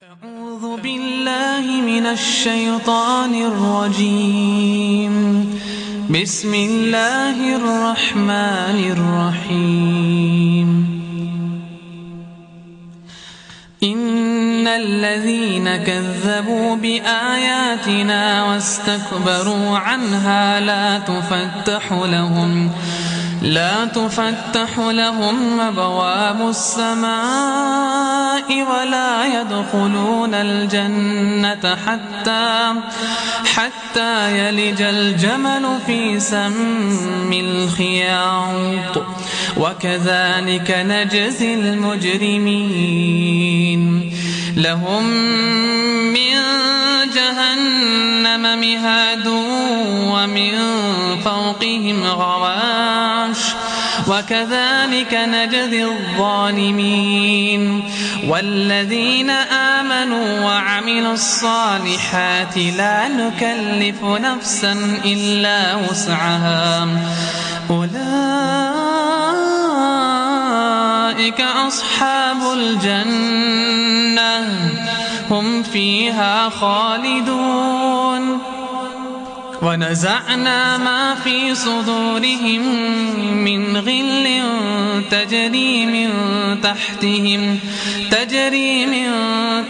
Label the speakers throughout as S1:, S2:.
S1: أعوذ بالله من الشيطان الرجيم. بسم الله الرحمن الرحيم. إن الذين كذبوا بآياتنا واستكبروا عنها لا تفتح لهم أبواب السماء ولا يدخلون الجنة حتى يلج الجمل في سم الخياط وكذلك نجزي المجرمين. لهم من جهنم مهاد ومن فوقهم غواش وكذلك نجزي الظالمين. والذين آمنوا وعملوا الصالحات لا نكلف نفسا إلا وسعها أولئك أصحاب الجنة هم فيها خالدون. ونزعنا ما في صدورهم من غل تجري من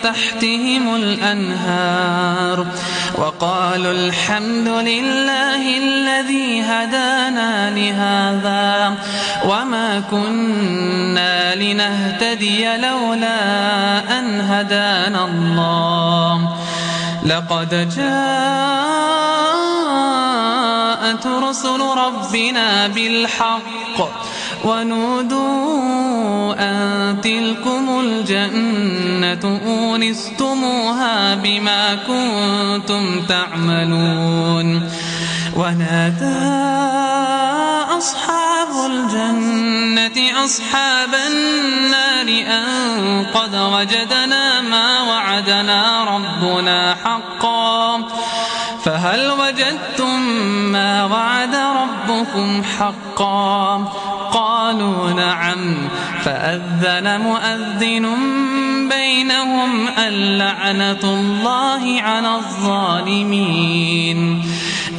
S1: تحتهم الأنهار وقالوا الحمد لله الذي هدانا لهذا وما كنا لنهتدي لولا أن هدانا الله. لقد جاءت رسل ربنا بالحق ونودوا أن تلكم الجنة أورثتموها بما كنتم تعملون. ونادى أصحاب الجنة أصحاب النار أن قد وجدنا ما وعدنا ربنا حقا فهل وجدتم ما وعد ربكم حقا؟ قالوا نعم. فأذن مؤذن بينهم اللعنة الله على الظالمين.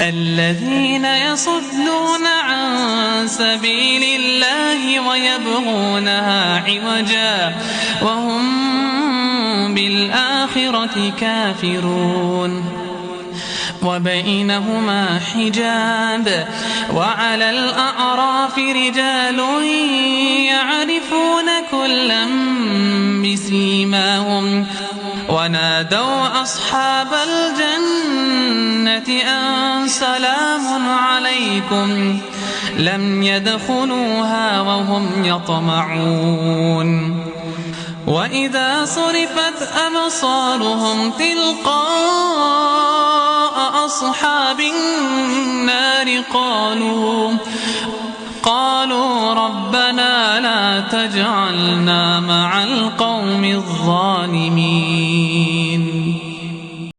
S1: الذين يصدون عن سبيل الله ويبغونها عوجا وهم بالآخرة كافرون. وبينهما حجاب وعلى الأعراف رجال يعرفون كلا بسيماهم ونادوا أصحاب الجنة أن سلام عليكم لم يدخلوها وهم يطمعون. وإذا صرفت أبصارهم تلقاء أصحاب النار قالوا ربنا لا تجعلنا مع القوم الظالمين.